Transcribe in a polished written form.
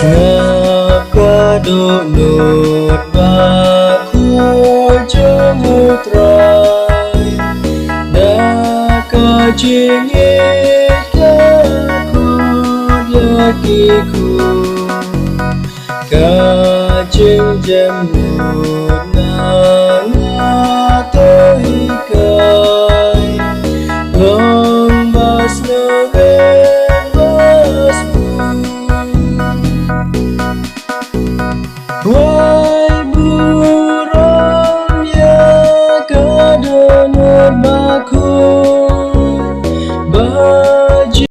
Ngapa donut bakul jemutrai Naka jingit kakut yakiku Kajing jemut nana tohikai Lombas nere